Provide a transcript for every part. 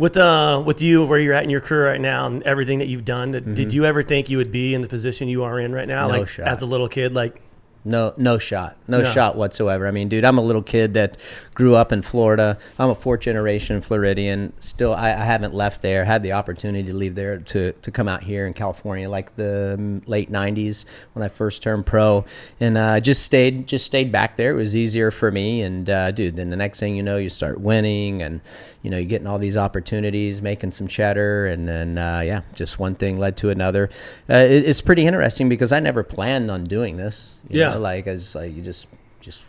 With you where you're at in your career right now and everything that you've done, did you ever think you would be in the position you are in right now? No like shot. as a little kid, like No shot. No shot whatsoever. I mean, dude, I'm a little kid that grew up in Florida. I'm a fourth generation Floridian. Still, I haven't left there. Had the opportunity to leave there to come out here in California, like the late 90s when I first turned pro, and just stayed back there. It was easier for me. And dude, then the next thing you know, you start winning, and you're getting all these opportunities, making some cheddar, and then yeah, just one thing led to another. It's pretty interesting because I never planned on doing this. You know, like I was like, you just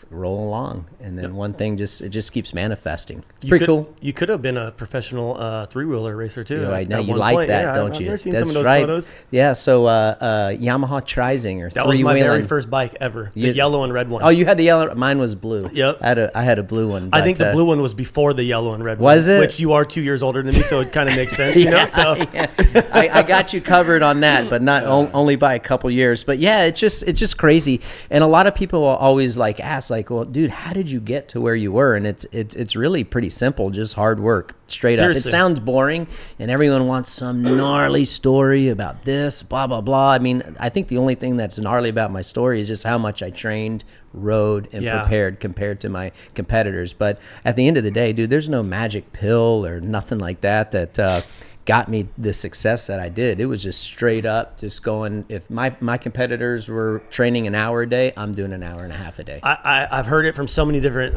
roll along, and then one thing just keeps manifesting. It's pretty cool. You could have been a professional three-wheeler racer too. I know you like that, don't you? I've never seen That's some of those right. photos. Yeah, so Yamaha Trizinger. That was my very first bike ever. The yellow and red one. Oh, you had the yellow. Mine was blue. Yep. I had a blue one. I think the blue one was before the yellow and red one. Was it? Which you are 2 years older than me, so it kind of makes sense, you know? So yeah. I got you covered on that, but not only by a couple years. But yeah, it's just crazy. And a lot of people will always like ask, like, well, dude, how did you get to where you were? And it's really pretty simple, just hard work, straight up. It sounds boring, and everyone wants some gnarly story about this, blah, blah, blah. I mean, I think the only thing that's gnarly about my story is just how much I trained, rode, and prepared compared to my competitors. But at the end of the day, dude, there's no magic pill or nothing like that got me the success that I did. It was just straight up just going, if my competitors were training an hour a day, I'm doing an hour and a half a day. I've heard it from so many different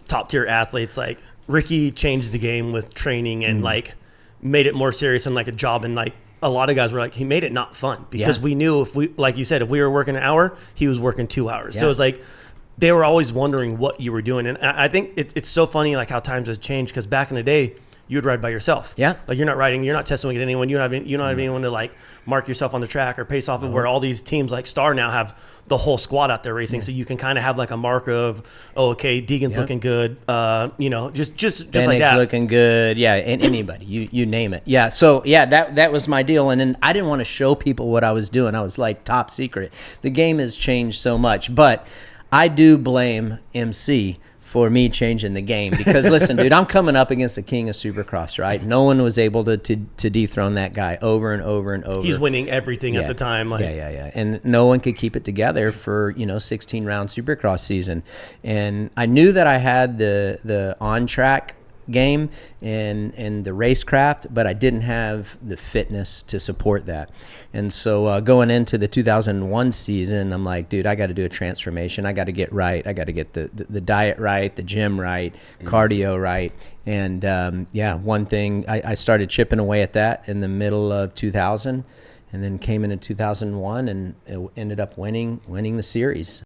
top tier athletes. Like Ricky changed the game with training and like made it more serious and like a job. And like a lot of guys were like, he made it not fun because we knew if we, like you said, if we were working an hour, he was working 2 hours. So it's like, they were always wondering what you were doing. And I think it's so funny like how times have changed, because back in the day, you would ride by yourself. Yeah. Like you're not riding, you're not testing with anyone. You don't have anyone to like mark yourself on the track or pace off of, where all these teams like Star now have the whole squad out there racing. So you can kind of have like a mark of, oh, okay, Deegan's looking good. Just like that. looking good. Yeah. And anybody, you name it. Yeah. So yeah, that was my deal. And then I didn't want to show people what I was doing. I was like top secret. The game has changed so much, but I do blame MC for me changing the game, because listen, dude, I'm coming up against the king of Supercross, right? No one was able to dethrone that guy over and over and over. He's winning everything at the time. Like. Yeah. And no one could keep it together for 16-round Supercross season. And I knew that I had the on track game and the racecraft, but I didn't have the fitness to support that. And so going into the 2001 season, I'm like, dude, I got to do a transformation. I got to get right. I got to get the diet right, the gym right, cardio right. And one thing, I started chipping away at that in the middle of 2000, and then came into 2001 and it ended up winning the series.